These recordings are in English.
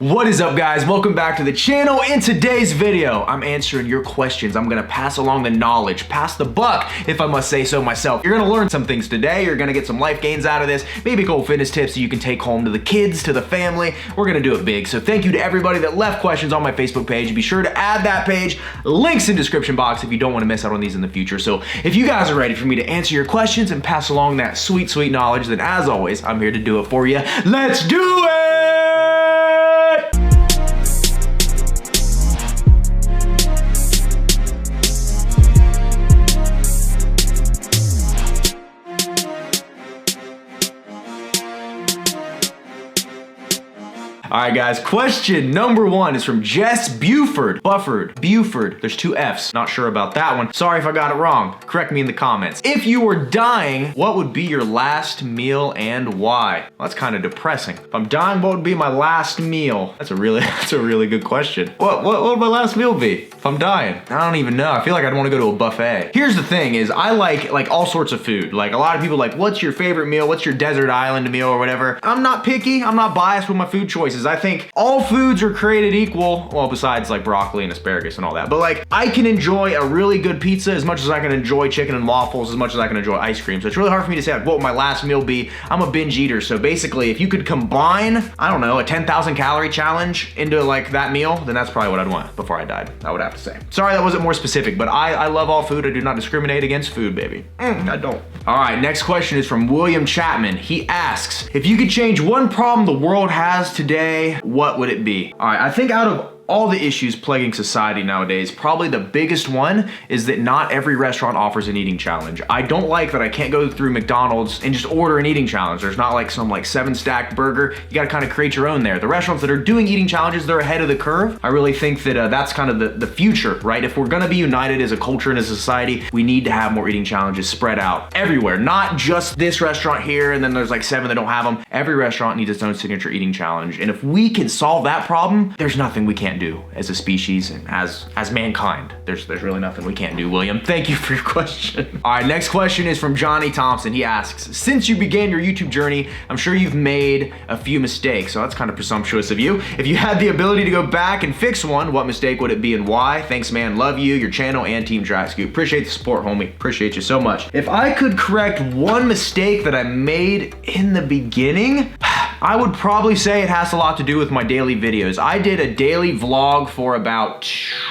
What is up, guys? Welcome back to the channel. In today's video, I'm answering your questions. I'm gonna pass along the knowledge, pass the buck, if I must say so myself. You're gonna learn some things today. You're gonna get some life gains out of this, maybe cool fitness tips that you can take home to the kids, to the family. We're gonna do it big. So thank you to everybody that left questions on my Facebook page. Be sure to add that page. Links in description box if you don't wanna miss out on these in the future. So if you guys are ready for me to answer your questions and pass along that sweet, sweet knowledge, then as always, I'm here to do it for you. Let's do it! All right, guys, question number one is from Jess Buford. Buford. There's two F's. Not sure about that one. Sorry if I got it wrong. Correct me in the comments. If you were dying, what would be your last meal and why? Well, that's kind of depressing. If I'm dying, what would be my last meal? That's a really good question. What would my last meal be if I'm dying? I don't even know. I feel like I'd want to go to a buffet. Here's the thing is I like all sorts of food. Like a lot of people like, what's your favorite meal? What's your desert island meal or whatever? I'm not picky. I'm not biased with my food choices. I think all foods are created equal, well, besides like broccoli and asparagus and all that. But like, I can enjoy a really good pizza as much as I can enjoy chicken and waffles, as much as I can enjoy ice cream. So it's really hard for me to say like, what would my last meal be? I'm a binge eater. So basically, if you could combine, I don't know, a 10,000 calorie challenge into like that meal, then that's probably what I'd want before I died, I would have to say. Sorry that wasn't more specific, but I love all food. I do not discriminate against food, baby. I don't. All right, next question is from William Chapman. He asks, if you could change one problem the world has today, what would it be? All right, I think out of all the issues plaguing society nowadays, probably the biggest one is that not every restaurant offers an eating challenge. I don't like that I can't go through McDonald's and just order an eating challenge. There's not like some like 7-stack burger. You gotta kind of create your own there. The restaurants that are doing eating challenges, they're ahead of the curve. I really think that that's kind of the future, right? If we're gonna be united as a culture and as a society, we need to have more eating challenges spread out everywhere. Not just this restaurant here and then there's like 7 that don't have them. Every restaurant needs its own signature eating challenge. And if we can solve that problem, there's nothing we can't do as a species and as mankind. There's really nothing we can't do, William. Thank you for your question. All right, next question is from Johnny Thompson. He asks, since you began your YouTube journey, I'm sure you've made a few mistakes. So that's kind of presumptuous of you. If you had the ability to go back and fix one, what mistake would it be and why? Thanks, man. Love you, your channel, and Team Track Scoop. Appreciate the support, homie. Appreciate you so much. If I could correct one mistake that I made in the beginning, I would probably say it has a lot to do with my daily videos. I did a daily vlog for about,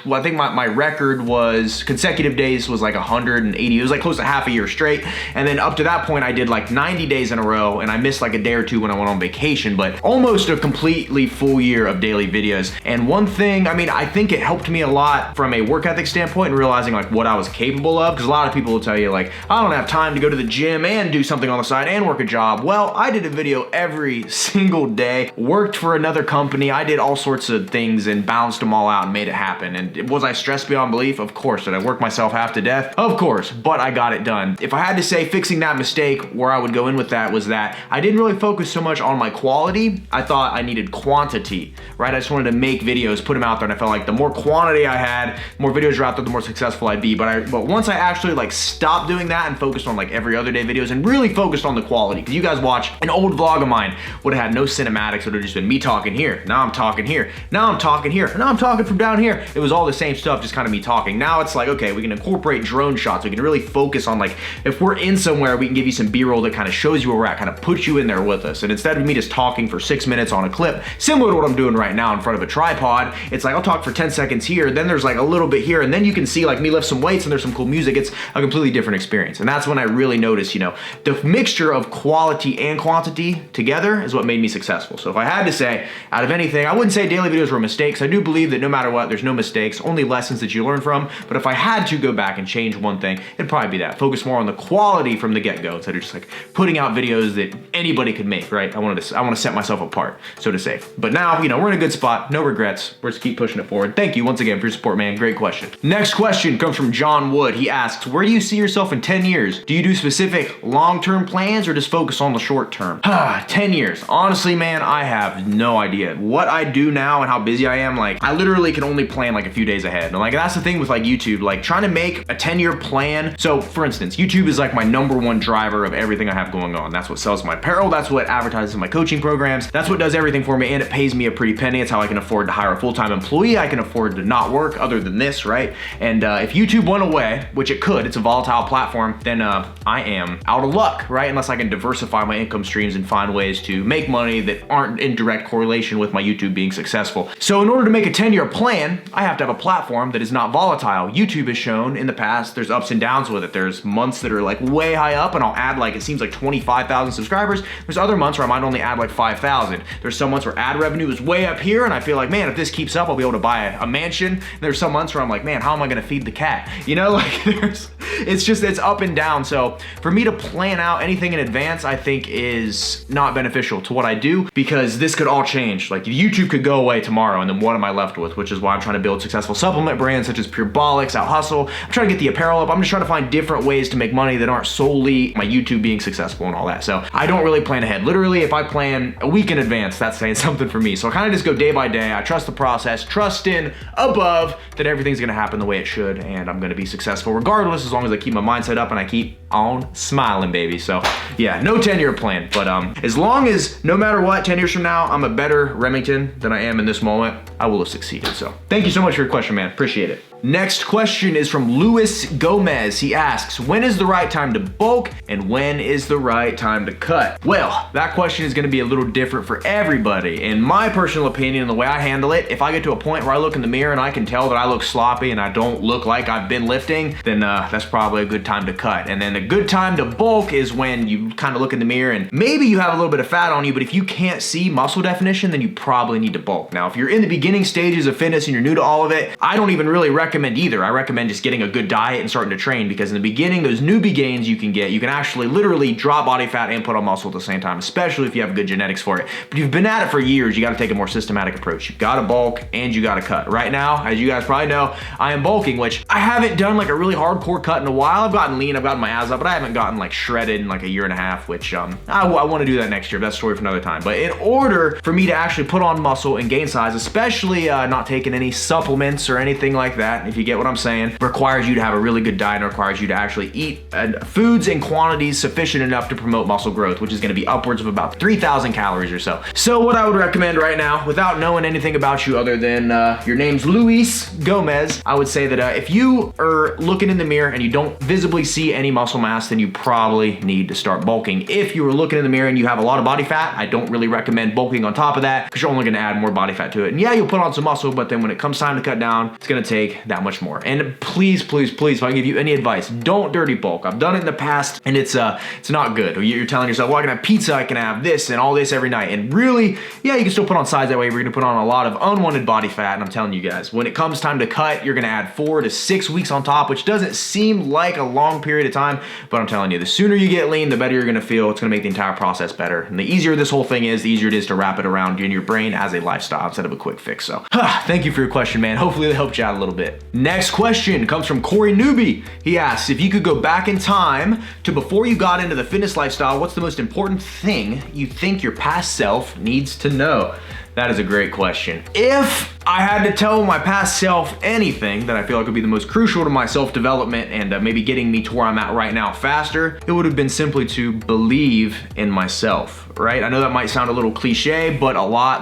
well, I think my record was consecutive days was like 180. It was like close to half a year straight. And then up to that point, I did like 90 days in a row and I missed like a day or two when I went on vacation, but almost a completely full year of daily videos. And one thing, I mean, I think it helped me a lot from a work ethic standpoint and realizing like what I was capable of. Because a lot of people will tell you like, I don't have time to go to the gym and do something on the side and work a job. Well, I did a video every single day, worked for another company. I did all sorts of things and balanced them all out and made it happen. And was I stressed beyond belief? Of course. Did I work myself half to death? Of course, but I got it done. If I had to say fixing that mistake, where I would go in with that was that I didn't really focus so much on my quality. I thought I needed quantity, right? I just wanted to make videos, put them out there, and I felt like the more quantity I had, more videos were out there, the more successful I'd be. But once I actually like stopped doing that and focused on like every other day videos and really focused on the quality, because you guys watch an old vlog of mine would have had no cinematics. It would have just been me talking here. Now I'm talking here. Now I'm talking here. Now I'm talking from down here. It was all the same stuff, just kind of me talking. Now it's like, okay, we can incorporate drone shots. We can really focus on like, if we're in somewhere, we can give you some B-roll that kind of shows you where we're at, kind of puts you in there with us. And instead of me just talking for 6 minutes on a clip, similar to what I'm doing right now in front of a tripod, it's like I'll talk for 10 seconds here, then there's like a little bit here, and then you can see like me lift some weights and there's some cool music. It's a completely different experience. And that's when I really noticed, you know, the mixture of quality and quantity together is what made me successful. So if I had to say, out of anything, I wouldn't say daily videos were mistakes. I do believe that no matter what, there's no mistakes, only lessons that you learn from. But if I had to go back and change one thing, it'd probably be that. Focus more on the quality from the get-go instead of just like putting out videos that anybody could make, right? I want to set myself apart, so to say. But now, you know, we're in a good spot. No regrets. We're just keep pushing it forward. Thank you once again for your support, man. Great question. Next question comes from John Wood. He asks, where do you see yourself in 10 years? Do you do specific long-term plans or just focus on the short term? 10 years. Honestly, man, I have no idea. What I do now and how busy I am, like, I literally can only plan like a few days ahead. And like, that's the thing with like YouTube, like trying to make a 10-year plan. So for instance, YouTube is like my #1 driver of everything I have going on. That's what sells my apparel. That's what advertises my coaching programs. That's what does everything for me, and it pays me a pretty penny. It's how I can afford to hire a full-time employee. I can afford to not work other than this, right? And if YouTube went away, which it could, it's a volatile platform, then I am out of luck, right? Unless I can diversify my income streams and find ways to make money that aren't in direct correlation with my YouTube being successful. So in order to make a 10-year plan, I have to have a platform that is not volatile. YouTube has shown in the past, there's ups and downs with it. There's months that are like way high up and I'll add like, it seems like 25,000 subscribers. There's other months where I might only add like 5,000. There's some months where ad revenue is way up here and I feel like, man, if this keeps up, I'll be able to buy a mansion. And there's some months where I'm like, man, how am I gonna feed the cat? You know, like it's up and down. So for me to plan out anything in advance, I think is not beneficial to what I do, because this could all change. Like YouTube could go away tomorrow and then what am I left with? Which is why I'm trying to build successful supplement brands such as Purebolics, Out Hustle. I'm trying to get the apparel up. I'm just trying to find different ways to make money that aren't solely my YouTube being successful and all that. So I don't really plan ahead. Literally, if I plan a week in advance, that's saying something for me. So I kind of just go day by day. I trust the process, trust in above that everything's gonna happen the way it should, and I'm gonna be successful regardless, as long as I keep my mindset up and I keep on smiling, baby. So yeah, no 10-year plan, but as long as no matter what, 10 years from now, I'm a better Remington than I am in this moment, I will have succeeded. So thank you so much for your question, man. Appreciate it. Next question is from Luis Gomez. He asks, when is the right time to bulk and when is the right time to cut? Well, that question is gonna be a little different for everybody. In my personal opinion and the way I handle it, if I get to a point where I look in the mirror and I can tell that I look sloppy and I don't look like I've been lifting, then that's probably a good time to cut. And then a good time to bulk is when you kind of look in the mirror and maybe you have a little bit of fat on you, but if you can't see muscle definition, then you probably need to bulk. Now, if you're in the beginning stages of fitness and you're new to all of it, I don't even really recommend either. I recommend just getting a good diet and starting to train, because in the beginning, those newbie gains you can get, you can actually literally drop body fat and put on muscle at the same time, especially if you have good genetics for it. But if you've been at it for years, you gotta take a more systematic approach. You gotta bulk and you gotta cut. Right now, as you guys probably know, I am bulking, which I haven't done like a really hardcore cut in a while. I've gotten lean, I've gotten my abs up, but I haven't gotten like shredded in like a year and a half, which I wanna do that next year, but that's a story for another time. But in order for me to actually put on muscle and gain size, especially not taking any supplements or anything like that, if you get what I'm saying, requires you to have a really good diet and requires you to actually eat foods in quantities sufficient enough to promote muscle growth, which is gonna be upwards of about 3,000 calories or so. So what I would recommend right now, without knowing anything about you other than your name's Luis Gomez, I would say that if you are looking in the mirror and you don't visibly see any muscle mass, then you probably need to start bulking. If you are looking in the mirror and you have a lot of body fat, I don't really recommend bulking on top of that, because you're only gonna add more body fat to it. And yeah, you'll put on some muscle, but then when it comes time to cut down, it's gonna take that much more. And please, please, please, if I give you any advice, don't dirty bulk. I've done it in the past and it's not good. You're telling yourself, well, I can have pizza, I can have this and all this every night. And really, yeah, you can still put on size that way. We're gonna put on a lot of unwanted body fat. And I'm telling you guys, when it comes time to cut, you're gonna add 4 to 6 weeks on top, which doesn't seem like a long period of time, but I'm telling you, the sooner you get lean, the better you're gonna feel. It's gonna make the entire process better. And the easier this whole thing is, the easier it is to wrap it around in your brain as a lifestyle instead of a quick fix. So thank you for your question, man. Hopefully it helped you out a little bit. Next question comes from Corey Newby. He asks, if you could go back in time to before you got into the fitness lifestyle, what's the most important thing you think your past self needs to know? That is a great question. If I had to tell my past self anything that I feel like would be the most crucial to my self-development and maybe getting me to where I'm at right now faster, it would have been simply to believe in myself, right? I know that might sound a little cliche, but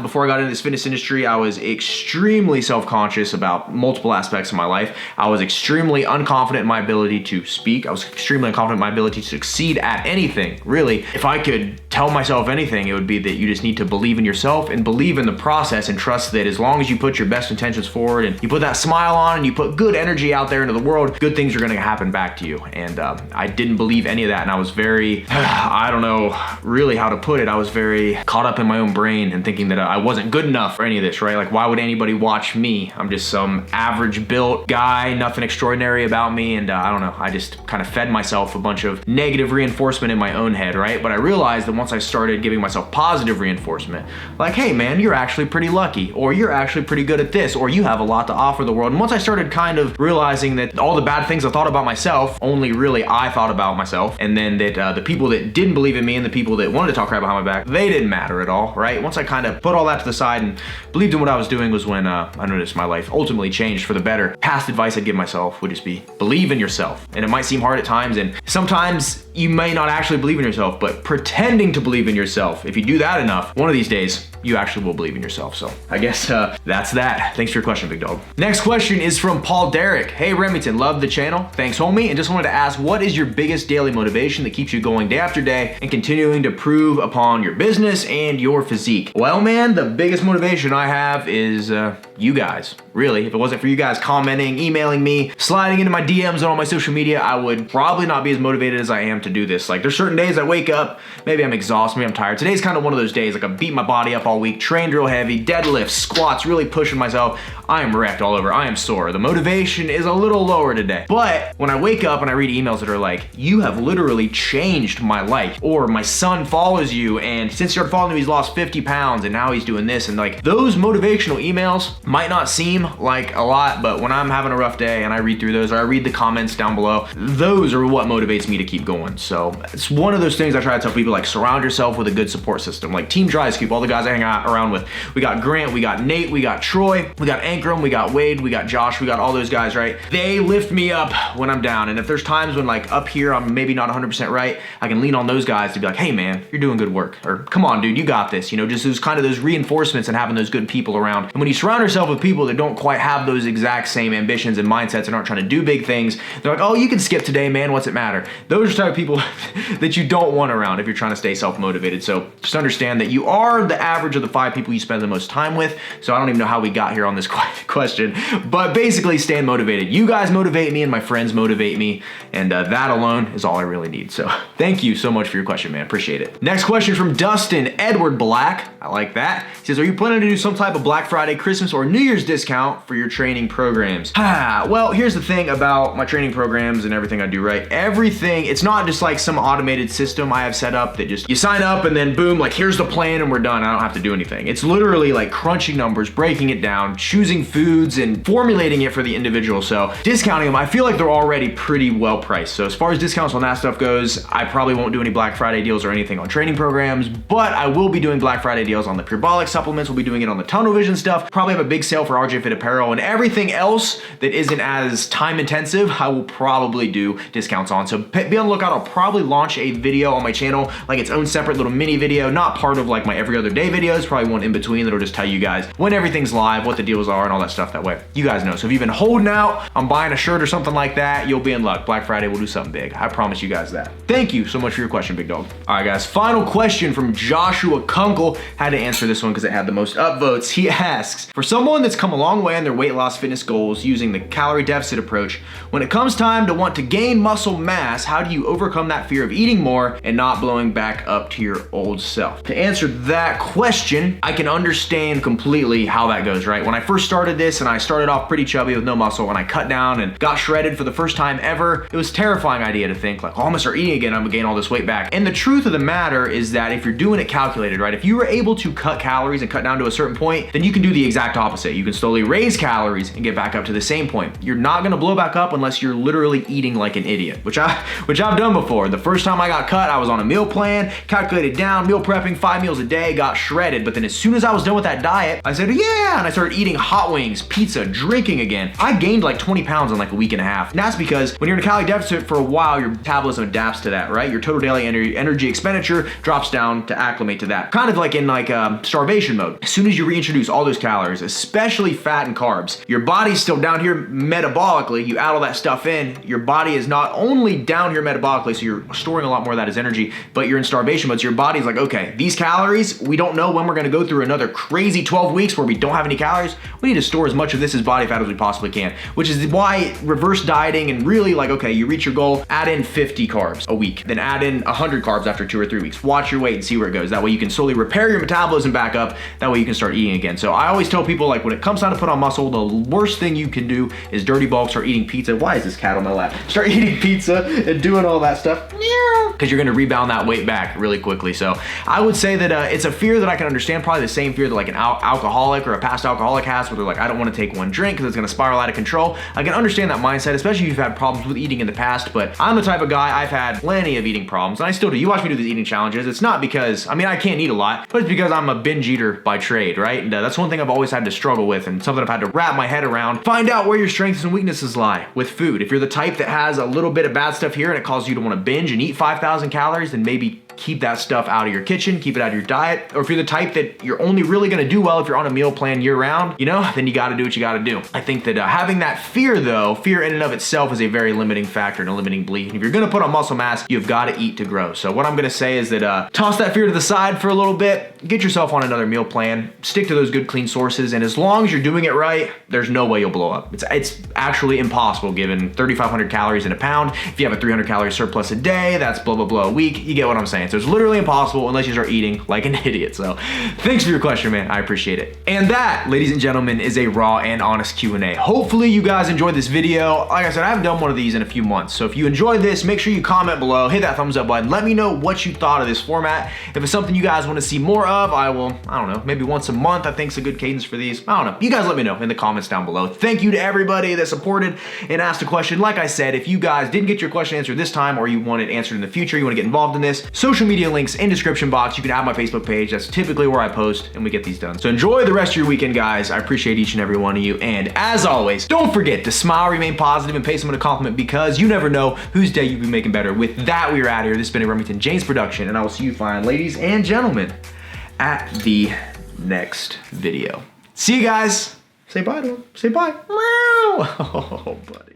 before I got into this fitness industry, I was extremely self-conscious about multiple aspects of my life. I was extremely unconfident in my ability to speak. I was extremely unconfident in my ability to succeed at anything, really. If I could tell myself anything, it would be that you just need to believe in yourself and believe in the process and trust that as long as you put your best intentions forward and you put that smile on and you put good energy out there into the world, good things are gonna happen back to you. And I didn't believe any of that, and I was very, I don't know really how to put it, I was very caught up in my own brain and thinking that I wasn't good enough for any of this, right? Like, why would anybody watch me? I'm just some average built guy, nothing extraordinary about me, and I don't know, I just kind of fed myself a bunch of negative reinforcement in my own head, right? But I realized that once I started giving myself positive reinforcement. Like, hey man, you're actually pretty lucky, or you're actually pretty good at this, or you have a lot to offer the world. And once I started kind of realizing that all the bad things I thought about myself, only really I thought about myself, and then that the people that didn't believe in me and the people that wanted to talk crap behind my back, they didn't matter at all, right? Once I kind of put all that to the side and believed in what I was doing was when I noticed my life ultimately changed for the better. Past advice I'd give myself would just be believe in yourself. And it might seem hard at times, and sometimes you may not actually believe in yourself, but pretending to believe in yourself, if you do that enough, one of these days, you actually will believe in yourself. So I guess that's that. Thanks for your question, big dog. Next question is from Paul Derrick. Hey Remington, love the channel. Thanks homie. And just wanted to ask, what is your biggest daily motivation that keeps you going day after day and continuing to improve upon your business and your physique? Well man, the biggest motivation I have is you guys. Really, if it wasn't for you guys commenting, emailing me, sliding into my DMs on all my social media, I would probably not be as motivated as I am to do this. Like there's certain days I wake up, maybe I'm exhausted, maybe I'm tired. Today's kind of one of those days, like I beat my body up all week, trained real heavy, deadlifts, squats, really pushing myself. I am wrecked all over, I am sore. The motivation is a little lower today. But when I wake up and I read emails that are like, you have literally changed my life, or my son follows you and since he started following you, he's lost 50 pounds and now he's doing this, and like those motivational emails might not seem like a lot, but when I'm having a rough day and I read through those, or I read the comments down below, those are what motivates me to keep going. So it's one of those things I try to tell people, like surround yourself with a good support system. Like Team Dry Scoop, all the guys I hang out around with. We got Grant, we got Nate, we got Troy, we got Ankrum, we got Wade, we got Josh, we got all those guys, right? They lift me up when I'm down. And if there's times when like up here, I'm maybe not 100% right, I can lean on those guys to be like, hey man, you're doing good work. Or come on dude, you got this. You know, just those kind of those reinforcements and having those good people around. And when you surround yourself with people that don't quite have those exact same ambitions and mindsets and aren't trying to do big things, they're like, oh, you can skip today, man, what's it matter? Those are the type of people that you don't want around if you're trying to stay self-motivated. So just understand that you are the average of the 5 people you spend the most time with. So I don't even know how we got here on this question, but basically staying motivated. You guys motivate me and my friends motivate me, and that alone is all I really need. So thank you so much for your question, man. Appreciate it. Next question from Dustin Edward Black. I like that. He says, are you planning to do some type of Black Friday, Christmas, or New Year's discount for your training programs? Well, here's the thing about my training programs and everything I do, right? Everything, it's not just like some automated system I have set up that just, you sign up and then boom, like here's the plan and we're done. I don't have to do anything. It's literally like crunching numbers, breaking it down, choosing foods and formulating it for the individual. So discounting them, I feel like they're already pretty well priced. So as far as discounts on that stuff goes, I probably won't do any Black Friday deals or anything on training programs, but I will be doing Black Friday deals on the Purebolic supplements. We'll be doing it on the Tunnel Vision stuff. Probably have a big sale for RJ Fit apparel, and everything else that isn't as time intensive, I will probably do discounts on. So be on the lookout. I'll probably launch a video on my channel, like its own separate little mini video, not part of like my every other day videos, probably one in between that'll just tell you guys when everything's live, what the deals are and all that stuff. That way you guys know. So if you've been holding out on buying a shirt or something like that, you'll be in luck. Black Friday will do something big. I promise you guys that. Thank you so much for your question, big dog. All right guys, final question from Joshua Kunkel. Had to answer this one because it had the most upvotes. He asks, for someone that's come a long way in their weight loss fitness goals using the calorie deficit approach, when it comes time to want to gain muscle mass, how do you overcome that fear of eating more and not blowing back up to your old self? To answer that question, I can understand completely how that goes, right? When I first started this and I started off pretty chubby with no muscle and I cut down and got shredded for the first time ever, it was a terrifying idea to think like, oh, I'm gonna start eating again, I'm gonna gain all this weight back. And the truth of the matter is that if you're doing it calculated, right? If you were able to cut calories and cut down to a certain point, then you can do the exact opposite. You can slowly raise calories and get back up to the same point. You're not gonna blow back up unless you're literally eating like an idiot, which I've done before. The first time I got cut, I was on a meal plan, calculated down, meal prepping, 5 meals a day, got shredded. But then as soon as I was done with that diet, I said, yeah, and I started eating hot wings, pizza, drinking again. I gained like 20 pounds in like a week and a half. And that's because when you're in a calorie deficit for a while, your metabolism adapts to that, right? Your total daily energy expenditure drops down to acclimate to that. Kind of like in like starvation mode. As soon as you reintroduce all those calories, especially fat and carbs, your body's still down here metabolically. You add all that stuff in, your body is not only down here metabolically, so you're storing a lot more of that as energy, but you're in starvation mode. So your body's like, okay, these calories, we don't know when we're gonna go through another crazy 12 weeks where we don't have any calories. We need to store as much of this as body fat as we possibly can, which is why reverse dieting and really like, okay, you reach your goal, add in 50 carbs a week, then add in 100 carbs after 2 or 3 weeks. Watch your weight and see where it goes. That way you can slowly repair your metabolism back up. That way you can start eating again. So I always tell people, like, when it comes time to put on muscle, the worst thing you can do is dirty bulk, start eating pizza. Why is this cat on my lap? Start eating pizza and doing all that stuff. because you're gonna rebound that weight back really quickly. So I would say that it's a fear that I can understand, probably the same fear that like an alcoholic or a past alcoholic has, where they're like, I don't want to take one drink because it's gonna spiral out of control. I can understand that mindset, especially if you've had problems with eating in the past, but I'm the type of guy, I've had plenty of eating problems, and I still do. You watch me do these eating challenges, it's not because, I mean, I can't eat a lot, but it's because I'm a binge eater by trade, right? And that's one thing I've always had to struggle with, and something I've had to wrap my head around. Find out where your strengths and weaknesses lie with food. If you're the type that has a little bit of bad stuff here and it causes you to want to binge and eat 5,000 calories, then maybe keep that stuff out of your kitchen, keep it out of your diet. Or if you're the type that you're only really gonna do well if you're on a meal plan year round, you know, then you gotta do what you gotta do. I think that having that fear though, fear in and of itself is a very limiting factor and a limiting belief. And if you're gonna put on muscle mass, you've gotta eat to grow. So what I'm gonna say is that toss that fear to the side for a little bit, get yourself on another meal plan, stick to those good clean sources, and as long as you're doing it right, there's no way you'll blow up. It's actually impossible given 3,500 calories in a pound. If you have a 300 calorie surplus a day, that's blah, blah, blah a week. You get what I'm saying. So it's literally impossible unless you start eating like an idiot. So thanks for your question, man. I appreciate it. And that, ladies and gentlemen, is a raw and honest Q&A. Hopefully you guys enjoyed this video. Like I said, I haven't done one of these in a few months. So if you enjoyed this, make sure you comment below, hit that thumbs up button. Let me know what you thought of this format. If it's something you guys want to see more of, I don't know, maybe once a month, I think is a good cadence for these. I don't know. You guys let me know in the comments down below. Thank you to everybody that supported and asked a question. Like I said, if you guys didn't get your question answered this time or you want it answered in the future, you want to get involved in this, social media links in description box. You can add my Facebook page. That's typically where I post and we get these done. So enjoy the rest of your weekend, guys. I appreciate each and every one of you. And as always, don't forget to smile, remain positive, and pay someone a compliment because you never know whose day you'll be making better. With that, we are out of here. This has been a Remington James production, and I will see you fine, ladies and gentlemen, at the next video. See you guys. Say bye to him. Say bye. Oh, buddy.